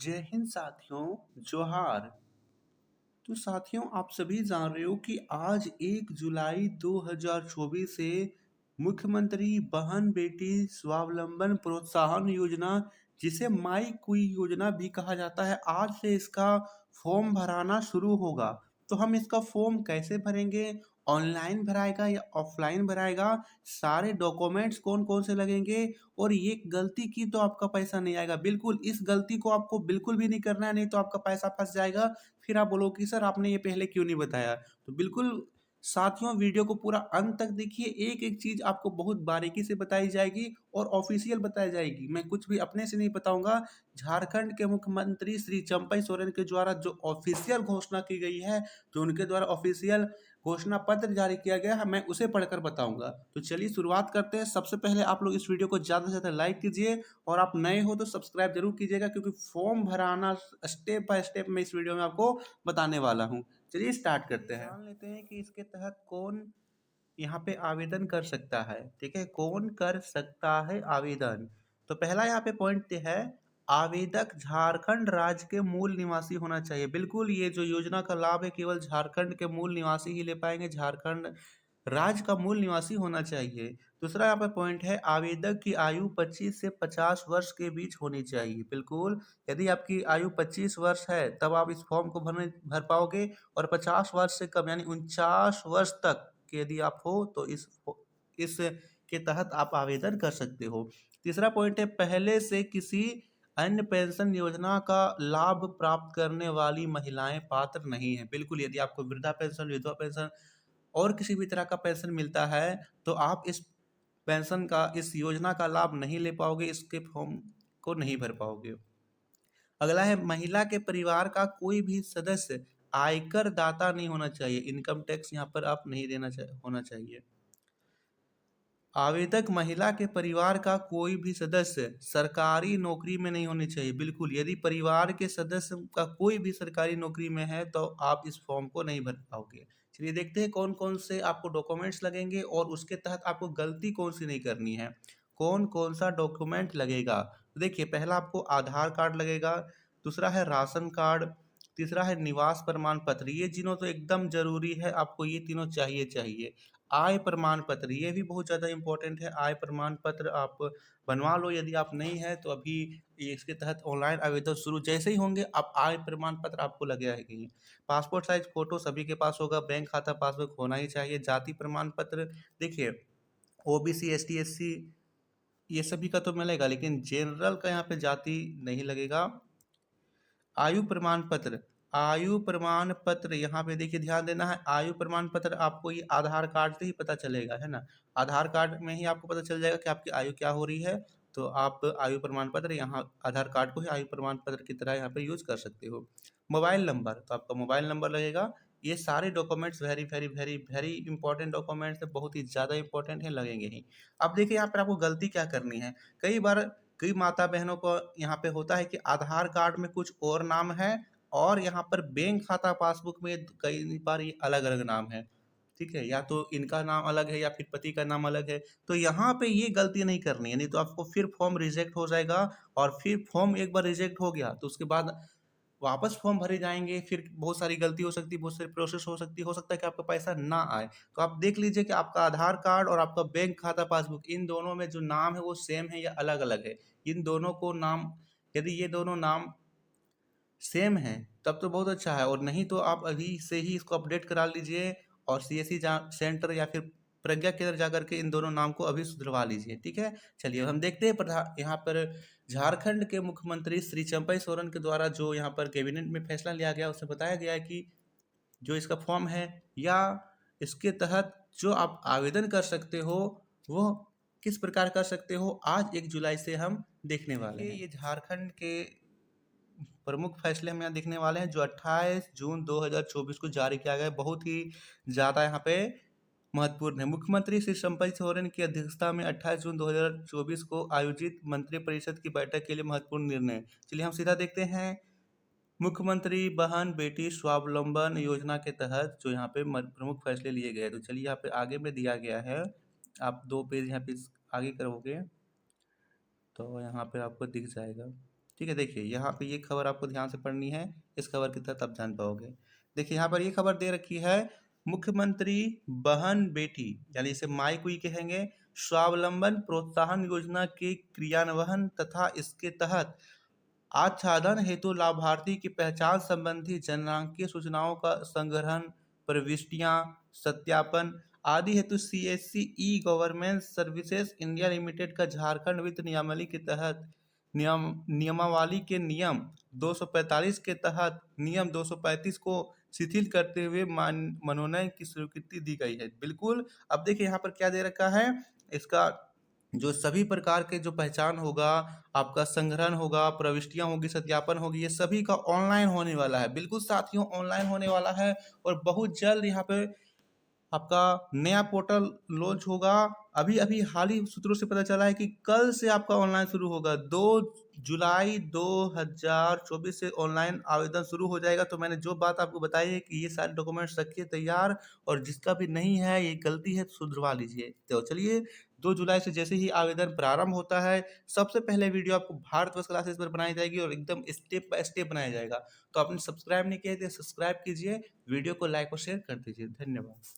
जय हिंद साथियों, जोहार। तो साथियों, आप सभी जान रहे हो कि आज 1 जुलाई 2024 से मुख्यमंत्री बहन बेटी स्वावलंबन प्रोत्साहन योजना, जिसे माई कुई योजना भी कहा जाता है, आज से इसका फॉर्म भराना शुरू होगा। तो हम इसका फॉर्म कैसे भरेंगे? ऑनलाइन भराएगा या ऑफलाइन भराएगा? सारे डॉक्यूमेंट्स कौन कौन से लगेंगे? और ये गलती की तो आपका पैसा नहीं आएगा। बिल्कुल इस गलती को आपको बिल्कुल भी नहीं करना है, नहीं तो आपका पैसा फंस जाएगा। फिर आप बोलोगे कि सर आपने ये पहले क्यों नहीं बताया। तो बिल्कुल साथियों, वीडियो को पूरा अंत तक देखिए। एक एक चीज आपको बहुत बारीकी से बताई जाएगी और ऑफिशियल बताई जाएगी। मैं कुछ भी अपने से नहीं बताऊंगा। झारखंड के मुख्यमंत्री श्री चंपई सोरेन के द्वारा जो ऑफिशियल घोषणा की गई है, जो उनके द्वारा ऑफिशियल घोषणा पत्र जारी किया गया है, मैं उसे पढ़कर बताऊंगा। तो चलिए शुरुआत करते हैं। सबसे पहले आप लोग इस वीडियो को ज़्यादा से ज़्यादा लाइक कीजिए और आप नए हो तो सब्सक्राइब जरूर कीजिएगा, क्योंकि फॉर्म भराना स्टेप बाय स्टेप मैं इस वीडियो में आपको बताने वाला हूँ। चलिए स्टार्ट करते हैं। जान लेते हैं कि इसके तहत कौन यहाँ पे आवेदन कर सकता है। ठीक है, कौन कर सकता है आवेदन। तो पहला यहाँ पे पॉइंट है, आवेदक झारखंड राज्य के मूल निवासी होना चाहिए। बिल्कुल ये जो योजना का लाभ है, केवल झारखंड के मूल निवासी ही ले पाएंगे। झारखंड राज्य का मूल निवासी होना चाहिए। दूसरा यहाँ पे पॉइंट है, आवेदक की आयु 25 से 50 वर्ष के बीच होनी चाहिए। बिल्कुल, यदि आपकी आयु 25 वर्ष है तब आप इस फॉर्म को भर पाओगे, और 50 वर्ष से कम यानी 49 वर्ष तक के यदि आप हो तो इस के तहत आप आवेदन कर सकते हो। तीसरा पॉइंट है, पहले से किसी अन्य पेंशन योजना का लाभ प्राप्त करने वाली महिलाएं पात्र नहीं है। बिल्कुल, यदि आपको वृद्धा पेंशन, विधवा पेंशन और किसी भी तरह का पेंशन मिलता है तो आप इस पेंशन का, इस योजना का लाभ नहीं ले पाओगे, इसके फॉर्म को नहीं भर पाओगे। अगला है, महिला के परिवार का कोई भी सदस्य आयकर दाता नहीं होना चाहिए। इनकम टैक्स यहाँ पर आप नहीं होना चाहिए। आवेदक महिला के परिवार का कोई भी सदस्य सरकारी नौकरी में नहीं होनी चाहिए। बिल्कुल, यदि परिवार के सदस्य का कोई भी सरकारी नौकरी में है तो आप इस फॉर्म को नहीं भर पाओगे। चलिए देखते हैं कौन कौन से आपको डॉक्यूमेंट्स लगेंगे और उसके तहत आपको गलती कौन सी नहीं करनी है। कौन कौन सा डॉक्यूमेंट लगेगा, तो देखिए, पहला आपको आधार कार्ड लगेगा, दूसरा है राशन कार्ड, तीसरा है निवास प्रमाण पत्र। ये तीनों तो एकदम जरूरी है, आपको ये तीनों चाहिए चाहिए। आय प्रमाण पत्र, ये भी बहुत ज़्यादा इंपॉर्टेंट है। आय प्रमाण पत्र आप बनवा लो, यदि आप नहीं है तो अभी इसके तहत ऑनलाइन आवेदन शुरू जैसे ही होंगे आप आय प्रमाण पत्र आपको लगे रहेगी। पासपोर्ट साइज फोटो सभी के पास होगा। बैंक खाता पासबुक होना ही चाहिए। जाति प्रमाण पत्र, देखिए ओबीसी एसटी एससी ये सभी का तो मिलेगा, लेकिन जनरल का यहाँ पे जाति नहीं लगेगा। आयु प्रमाण पत्र, आयु प्रमाण पत्र यहाँ पे देखिए ध्यान देना है। आयु प्रमाण पत्र आपको ये आधार कार्ड से ही पता चलेगा, है ना। आधार कार्ड में ही आपको पता चल जाएगा कि आपकी आयु क्या हो रही है। तो आप आयु प्रमाण पत्र यहाँ आधार कार्ड को ही आयु प्रमाण पत्र की तरह यहाँ पे यूज कर सकते हो। मोबाइल नंबर, तो आपका मोबाइल नंबर लगेगा। ये सारे documents very very very very important documents है, बहुत ही ज़्यादा इंपॉर्टेंट है, लगेंगे ही। अब देखिए यहाँ पर आपको गलती क्या करनी है। कई बार कई माता बहनों को यहाँ पे होता है कि आधार कार्ड में कुछ और नाम है और यहाँ पर बैंक खाता पासबुक में कई बार ये अलग अलग नाम है। ठीक है, या तो इनका नाम अलग है या फिर पति का नाम अलग है। तो यहाँ पे ये गलती नहीं करनी है, नहीं तो आपको फिर फॉर्म रिजेक्ट हो जाएगा। और फिर फॉर्म एक बार रिजेक्ट हो गया तो उसके बाद वापस फॉर्म भरे जाएंगे, फिर बहुत सारी गलती हो सकती है, बहुत सारी प्रोसेस हो सकती है, हो सकता है कि आपका पैसा ना आए। तो आप देख लीजिए कि आपका आधार कार्ड और आपका बैंक खाता पासबुक, इन दोनों में जो नाम है वो सेम है या अलग अलग है। इन दोनों को नाम, यदि ये दोनों नाम सेम है तब तो बहुत अच्छा है, और नहीं तो आप अभी से ही इसको अपडेट करा लीजिए और सीएससी सेंटर या फिर प्रज्ञा केंद्र जाकर के इन दोनों नाम को अभी सुधरवा लीजिए। ठीक है, चलिए हम देखते हैं यहाँ पर झारखंड के मुख्यमंत्री श्री चंपई सोरेन के द्वारा जो यहाँ पर कैबिनेट में फैसला लिया गया, उसमें बताया गया है कि जो इसका फॉर्म है या इसके तहत जो आप आवेदन कर सकते हो वो किस प्रकार कर सकते हो, आज 1 जुलाई से हम देखने वाले हैं। ये झारखंड के प्रमुख फैसले हम यहाँ देखने वाले हैं, जो 28 जून 2024 को जारी किया गया है। बहुत ही ज़्यादा यहाँ पे महत्वपूर्ण है। मुख्यमंत्री श्री चंपई सोरेन की अध्यक्षता में 28 जून 2024 को आयोजित मंत्रिपरिषद की बैठक के लिए महत्वपूर्ण निर्णय। चलिए हम सीधा देखते हैं। मुख्यमंत्री बहन बेटी स्वावलंबन योजना के तहत जो यहाँ पे प्रमुख फैसले लिए गए, तो चलिए यहाँ पे आगे में दिया गया है। आप 2 पेज यहाँ पे आगे करोगे तो यहाँ पे आपको दिख जाएगा। ठीक है, देखिए यहाँ पे ये खबर आपको ध्यान से पढ़नी है, इस खबर के तहत आप जान पाओगे। देखिए यहाँ पर ये खबर दे रखी है, मुख्यमंत्री बहन बेटी यानी इसे माई कुई कहेंगे, स्वावलंबन प्रोत्साहन योजना के क्रियान्वयन तथा इसके तहत आच्छादन हेतु लाभार्थी की पहचान संबंधी जननांकीय सूचनाओं का संग्रहण, प्रविष्टियां, सत्यापन आदि हेतु CSC e governance services India limited का झारखंड वित्त नियमावली के तहत नियमावली के नियम 245 के तहत नियम 235 को शिथिल करते हुए मनोनयन की स्वीकृति दी गई है। बिल्कुल, अब देखिए यहाँ पर क्या दे रखा है, इसका जो सभी प्रकार के जो पहचान होगा, आपका संग्रहण होगा, प्रविष्टियां होगी, सत्यापन होगी, ये सभी का ऑनलाइन होने वाला है। बिल्कुल साथियों, ऑनलाइन होने वाला है और बहुत जल्द यहाँ पे आपका नया पोर्टल लॉन्च होगा। अभी अभी हाल ही सूत्रों से पता चला है कि कल से आपका ऑनलाइन शुरू होगा। 2 जुलाई 2024 से ऑनलाइन आवेदन शुरू हो जाएगा। तो मैंने जो बात आपको बताई है कि ये सारे डॉक्यूमेंट्स रखिए तैयार, और जिसका भी नहीं है, ये गलती है, तो सुधरवा लीजिए। तो चलिए, 2 जुलाई से जैसे ही आवेदन प्रारंभ होता है, सबसे पहले वीडियो आपको भारतवर्ष क्लासेस पर बनाई जाएगी और एकदम स्टेप बाय स्टेप बनाया जाएगा। तो आपने सब्सक्राइब नहीं किया है तो सब्सक्राइब कीजिए, वीडियो को लाइक और शेयर कर दीजिए। धन्यवाद।